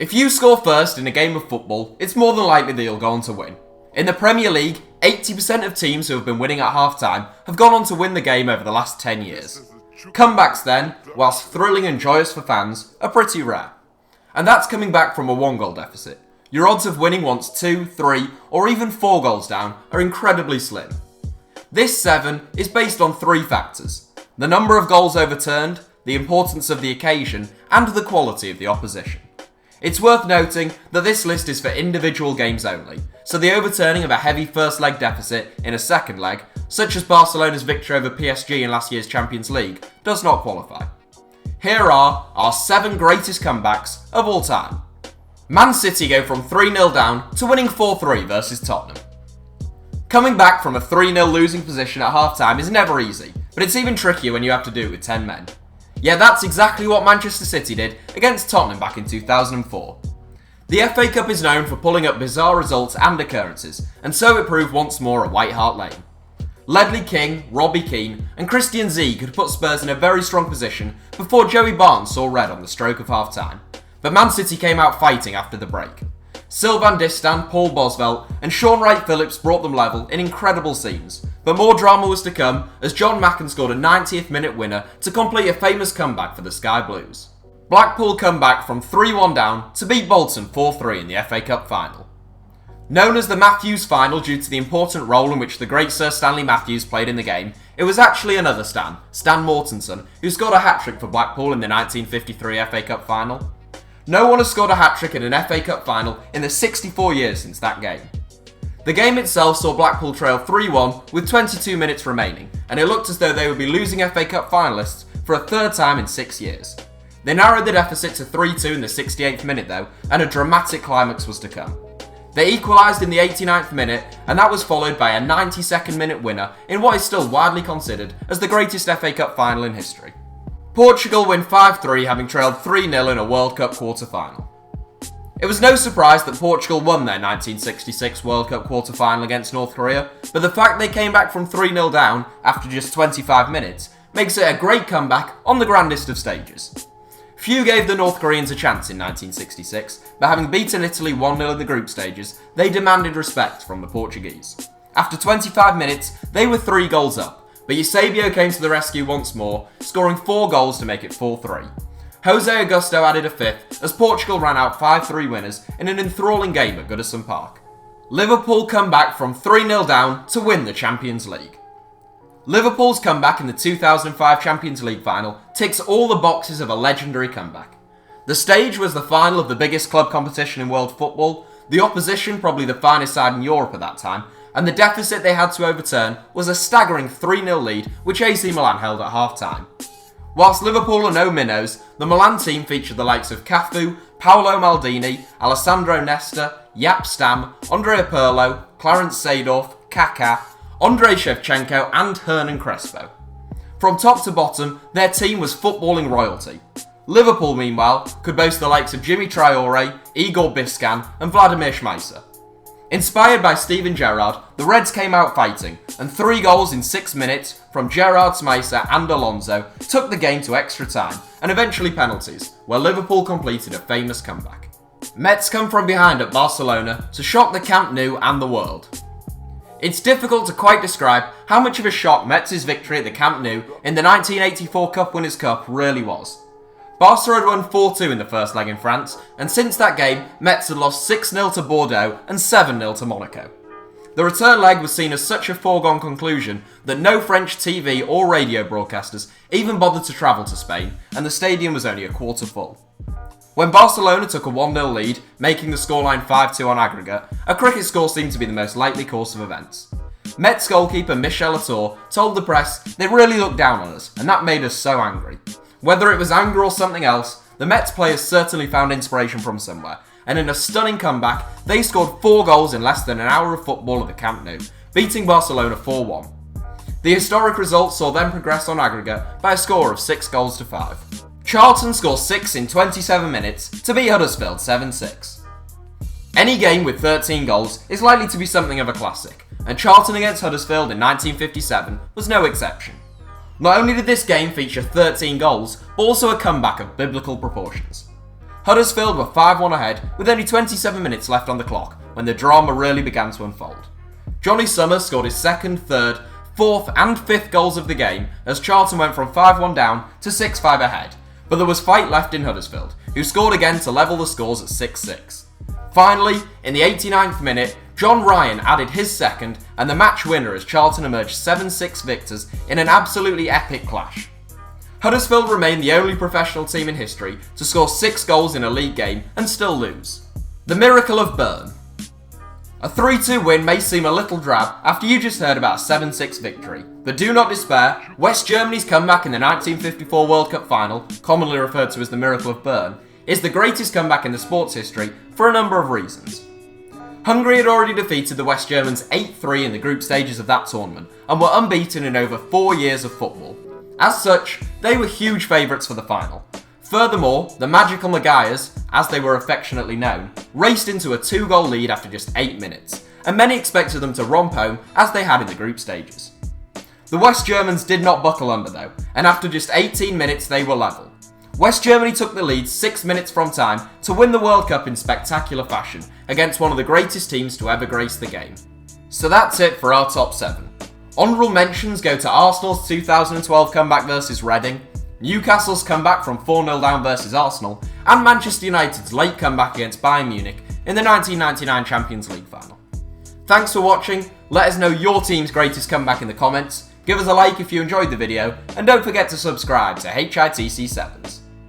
If you score first in a game of football, it's more than likely that you'll go on to win. In the Premier League, 80% of teams who have been winning at half-time have gone on to win the game over the last 10 years. Comebacks then, whilst thrilling and joyous for fans, are pretty rare. And that's coming back from a 1-goal deficit. Your odds of winning once 2, 3 or even 4 goals down are incredibly slim. This 7 is based on 3 factors: the number of goals overturned, the importance of the occasion, and the quality of the opposition. It's worth noting that this list is for individual games only, so the overturning of a heavy first leg deficit in a second leg, such as Barcelona's victory over PSG in last year's Champions League, does not qualify. Here are our 7 greatest comebacks of all time. Man City go from 3-0 down to winning 4-3 versus Tottenham. Coming back from a 3-0 losing position at half-time is never easy, but it's even trickier when you have to do it with 10 men. Yeah, that's exactly what Manchester City did against Tottenham back in 2004. The FA Cup is known for pulling up bizarre results and occurrences, and so it proved once more at White Hart Lane. Ledley King, Robbie Keane and Christian Ziege had put Spurs in a very strong position before Joey Barnes saw red on the stroke of half-time, but Man City came out fighting after the break. Sylvain Distin, Paul Bosvelt and Sean Wright-Phillips brought them level in incredible scenes, but more drama was to come as John Macken scored a 90th minute winner to complete a famous comeback for the Sky Blues. Blackpool come back from 3-1 down to beat Bolton 4-3 in the FA Cup final. Known as the Matthews final due to the important role in which the great Sir Stanley Matthews played in the game, it was actually another Stan Mortensen, who scored a hat-trick for Blackpool in the 1953 FA Cup final. No one has scored a hat-trick in an FA Cup final in the 64 years since that game. The game itself saw Blackpool trail 3-1 with 22 minutes remaining, and it looked as though they would be losing FA Cup finalists for a third time in 6 years. They narrowed the deficit to 3-2 in the 68th minute though, and a dramatic climax was to come. They equalised in the 89th minute, and that was followed by a 92nd minute winner in what is still widely considered as the greatest FA Cup final in history. Portugal win 5-3, having trailed 3-0 in a World Cup quarter-final. It was no surprise that Portugal won their 1966 World Cup quarter-final against North Korea, but the fact they came back from 3-0 down after just 25 minutes makes it a great comeback on the grandest of stages. Few gave the North Koreans a chance in 1966, but having beaten Italy 1-0 in the group stages, they demanded respect from the Portuguese. After 25 minutes, they were 3 goals up, but Eusebio came to the rescue once more, scoring 4 goals to make it 4-3. Jose Augusto added a 5th as Portugal ran out 5-3 winners in an enthralling game at Goodison Park. Liverpool come back from 3-0 down to win the Champions League. Liverpool's comeback in the 2005 Champions League final ticks all the boxes of a legendary comeback. The stage was the final of the biggest club competition in world football, the opposition probably the finest side in Europe at that time, and the deficit they had to overturn was a staggering 3-0 lead which AC Milan held at half-time. Whilst Liverpool are no minnows, the Milan team featured the likes of Cafu, Paolo Maldini, Alessandro Nesta, Jaap Stam, Andrea Pirlo, Clarence Seedorf, Kaká, Andrei Shevchenko and Hernan Crespo. From top to bottom, their team was footballing royalty. Liverpool, meanwhile, could boast the likes of Jimmy Traore, Igor Biscan and Vladimir Šmajcer. Inspired by Steven Gerrard, the Reds came out fighting, and 3 goals in 6 minutes from Gerrard, Šmajcer and Alonso took the game to extra time, and eventually penalties, where Liverpool completed a famous comeback. Metz come from behind at Barcelona to shock the Camp Nou and the world. It's difficult to quite describe how much of a shock Metz's victory at the Camp Nou in the 1984 Cup Winners' Cup really was. Barca had won 4-2 in the first leg in France, and since that game, Metz had lost 6-0 to Bordeaux and 7-0 to Monaco. The return leg was seen as such a foregone conclusion that no French TV or radio broadcasters even bothered to travel to Spain, and the stadium was only a quarter full. When Barcelona took a 1-0 lead, making the scoreline 5-2 on aggregate, a cricket score seemed to be the most likely course of events. Metz goalkeeper Michel Latour told the press they really looked down on us, and that made us so angry. Whether it was anger or something else, the Metz players certainly found inspiration from somewhere, and in a stunning comeback, they scored 4 goals in less than an hour of football at the Camp Nou, beating Barcelona 4-1. The historic result saw them progress on aggregate by a score of 6-5. Charlton scored 6 in 27 minutes to beat Huddersfield 7-6. Any game with 13 goals is likely to be something of a classic, and Charlton against Huddersfield in 1957 was no exception. Not only did this game feature 13 goals, but also a comeback of biblical proportions. Huddersfield were 5-1 ahead with only 27 minutes left on the clock when the drama really began to unfold. Johnny Summers scored his second, third, fourth and fifth goals of the game as Charlton went from 5-1 down to 6-5 ahead, but there was fight left in Huddersfield, who scored again to level the scores at 6-6. Finally, in the 89th minute, John Ryan added his second and the match winner as Charlton emerged 7-6 victors in an absolutely epic clash. Huddersfield remain the only professional team in history to score 6 goals in a league game and still lose. The Miracle of Bern. A 3-2 win may seem a little drab after you just heard about a 7-6 victory, but do not despair. West Germany's comeback in the 1954 World Cup final, commonly referred to as the Miracle of Bern, is the greatest comeback in the sport's history for a number of reasons. Hungary had already defeated the West Germans 8-3 in the group stages of that tournament and were unbeaten in over 4 years of football. As such, they were huge favourites for the final. Furthermore, the Magical Magaias, as they were affectionately known, raced into a 2-goal lead after just 8 minutes, and many expected them to romp home as they had in the group stages. The West Germans did not buckle under though, and after just 18 minutes they were level. West Germany took the lead 6 minutes from time to win the World Cup in spectacular fashion against one of the greatest teams to ever grace the game. So that's it for our top 7. Honourable mentions go to Arsenal's 2012 comeback versus Reading, Newcastle's comeback from 4-0 down versus Arsenal, and Manchester United's late comeback against Bayern Munich in the 1999 Champions League final. Thanks for watching, let us know your team's greatest comeback in the comments, give us a like if you enjoyed the video, and don't forget to subscribe to HITC Sevens.